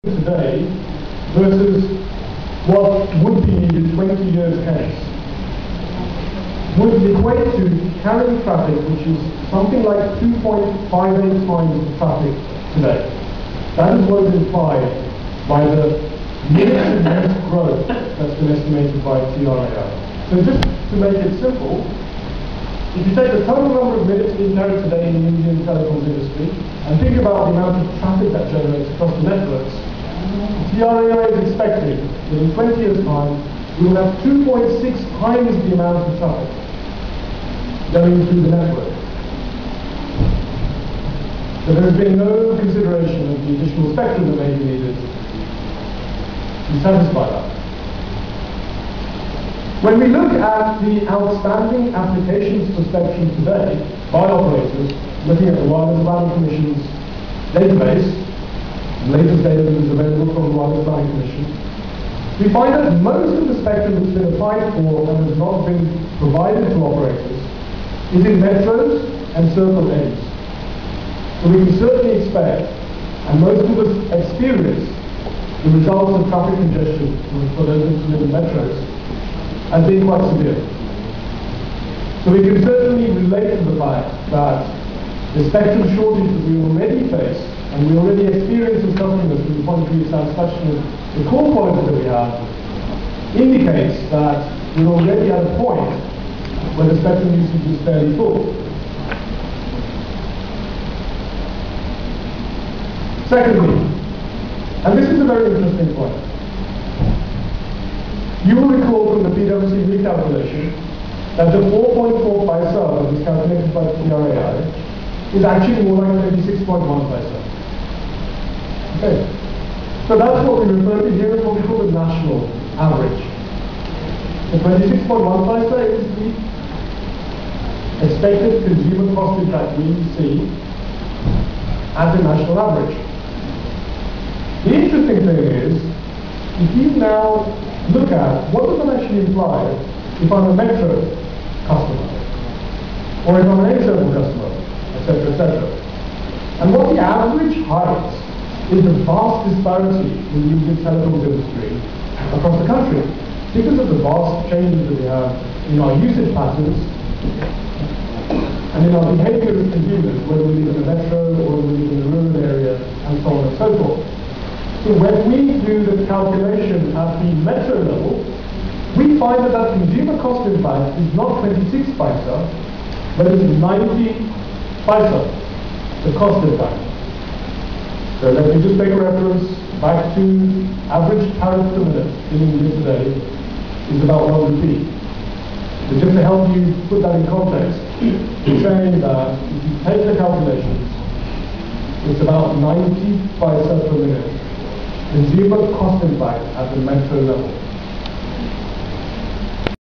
today versus what would be needed 20 years hence would equate to carrying traffic which is something like 2.58 times the traffic today. That is what is implied by the minutes growth that's been estimated by TRAI. So just to make it simple, if you take the total number of minutes being carried today in the Indian telecoms industry and think about the amount of traffic that generates across the networks, TRAI is expecting that in 20 years' time we will have 2.6 times the amount of traffic going through the network. So there has been no consideration of the additional spectrum that may be needed to satisfy that. When we look at the outstanding applications for spectrum today by operators, looking at the Wireless Planning Commission's database, the latest data that is available from the Wireless Planning Commission, we find that most of the spectrum that's been applied for and has not been provided to operators is in metros and circle A's. So we can certainly expect, and most of us experience, the results of traffic congestion for those who live in metros as being quite severe. So we can certainly relate to the fact that the spectrum shortage that we already face, and we already experience as customers from the point of view of satisfaction of the call quality that we have, indicates that we're already at a point where the spectrum usage is fairly full. Secondly, and this is a very interesting point, you will recall from the PwC recalculation that the 4.4 paisa that was calculated by TRAI is actually more like 26.1 paisa. Okay. So that's what we refer to here as what we call the national average. The 26.1 paisa is the expected consumer cost impact we see as a national average. The interesting thing is, if you now look at what does that actually imply if I'm a metro customer, or if I'm an A-circle customer, etc., etc. And what the average height is the vast disparity in the Indian telecoms industry across the country because of the vast changes that we have in our usage patterns and in our behavior as consumers, whether we live in a metro or we live in a rural area, and so on and so forth. So when we do the calculation at the metro level, we find that that consumer cost impact is not 26 paisa, but it's 90 paisa, the cost impact. So let me just make a reference back to average tariff per minute in India today is about 1 rupee. So just to help you put that in context, we're saying that if you take the calculations, it's about 90 paisa per minute consumer cost impact at the metro level.